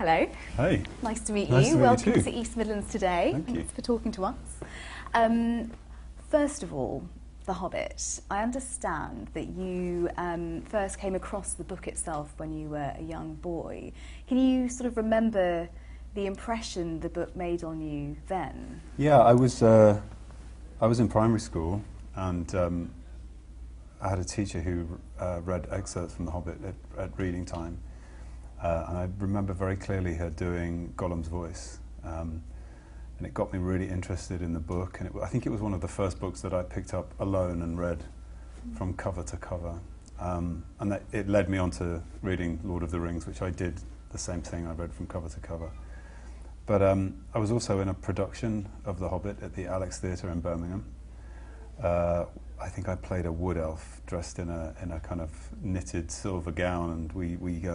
Hello. Hey. Nice to meet Nice you. to meet Welcome you to East Midlands today. Thank you. Thanks for talking to us. First of all, The Hobbit. I understand that you first came across the book itself when you were a young boy. Can you sort of remember the impression the book made on you then? Yeah, I was in primary school, and I had a teacher who read excerpts from The Hobbit at reading time, and I remember very clearly her doing Gollum's voice, and it got me really interested in the book. And I think it was one of the first books that I picked up alone and read from cover to cover, and it led me on to reading Lord of the Rings, which I did the same thing. I read from cover to cover. But I was also in a production of The Hobbit at the Alex Theatre in Birmingham. I think I played a wood elf dressed in a kind of knitted silver gown, and we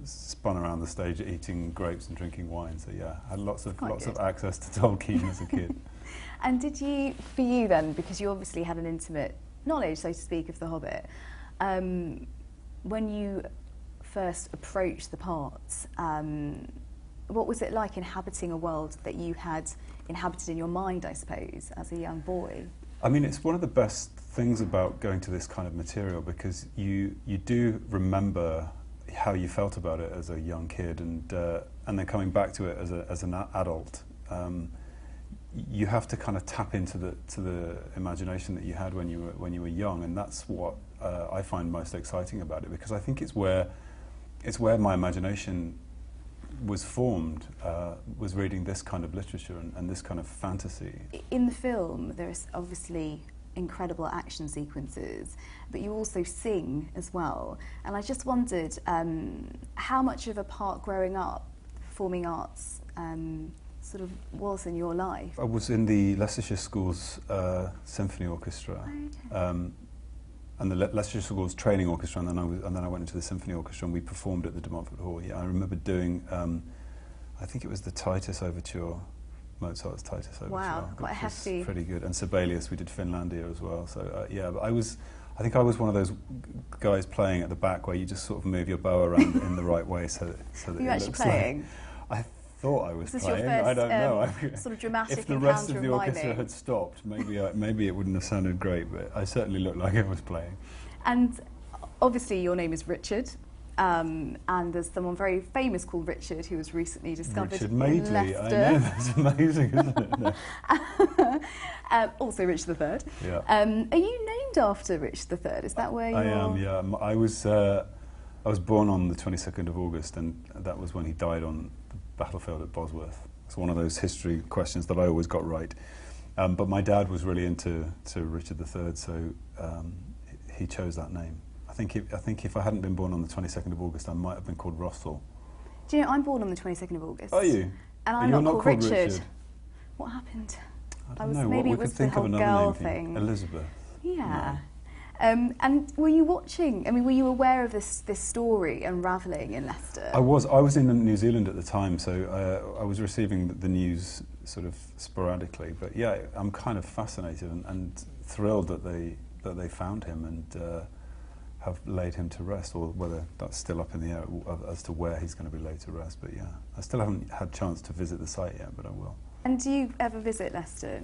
spun around the stage eating grapes and drinking wine. So yeah, I had lots of access to Tolkien as a kid. And for you then, because you obviously had an intimate knowledge, so to speak, of The Hobbit, when you first approached the parts, what was it like inhabiting a world that you had inhabited in your mind, I suppose, as a young boy? I mean, it's one of the best things about going to this kind of material, because you do remember how you felt about it as a young kid, and then coming back to it as an adult. You have to kind of tap into the imagination that you had when you were young, and that's what I find most exciting about it, because I think it's where my imagination was formed, was reading this kind of literature and this kind of fantasy. In the film, there's obviously incredible action sequences, but you also sing as well. And I just wondered how much of a part growing up, performing arts, sort of was in your life. I was in the Leicestershire School's symphony orchestra. Okay. And the Leicestershire School's training orchestra, and then I went into the symphony orchestra, and we performed at the De Montfort Hall. Yeah, I remember doing, I think it was the Titus Overture, Mozart's Titus Overture. Wow, quite hefty. Pretty good. And Sibelius, we did Finlandia as well. So yeah, but I think I was one of those guys playing at the back where you just sort of move your bow around in the right way so that you it actually looks playing? Like, I thought I was this playing. Your first, I don't know. Sort of dramatic if the rest of the orchestra had stopped, maybe it wouldn't have sounded great, but I certainly looked like I was playing. And obviously your name is Richard, and there's someone very famous called Richard who was recently discovered Richard in Madeley. Leicester. I know, that's amazing, isn't it? No. Also Richard III. Yeah. Are you named after Richard III? Is that where you're... I am, yeah. I was born on the 22nd of August, and that was when he died on the battlefield at Bosworth. It's one of those history questions that I always got right. But my dad was really into Richard III, so he chose that name. I think if I hadn't been born on the 22nd of August, I might have been called Russell. Do you know, I'm born on the 22nd of August. Are you? And I'm not called Richard. What happened? I don't know. Maybe we it was could think the whole of another girl name thing. Elizabeth. Yeah. No. And were you watching? I mean, were you aware of this story unravelling in Leicester? I was in New Zealand at the time, so I was receiving the news sort of sporadically. But yeah, I'm kind of fascinated and thrilled that they found him and have laid him to rest, or whether that's still up in the air as to where he's going to be laid to rest. But yeah, I still haven't had a chance to visit the site yet, but I will. And do you ever visit Leicester?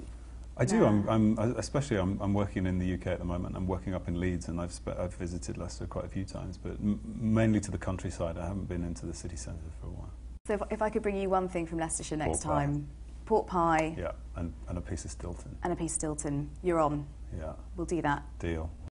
I do. I'm working in the UK at the moment. I'm working up in Leeds, and I've visited Leicester quite a few times, but mainly to the countryside. I haven't been into the city centre for a while. So if I could bring you one thing from Leicestershire next time, pork pie. Yeah, and a piece of Stilton. And a piece of Stilton. You're on. Yeah. We'll do that. Deal.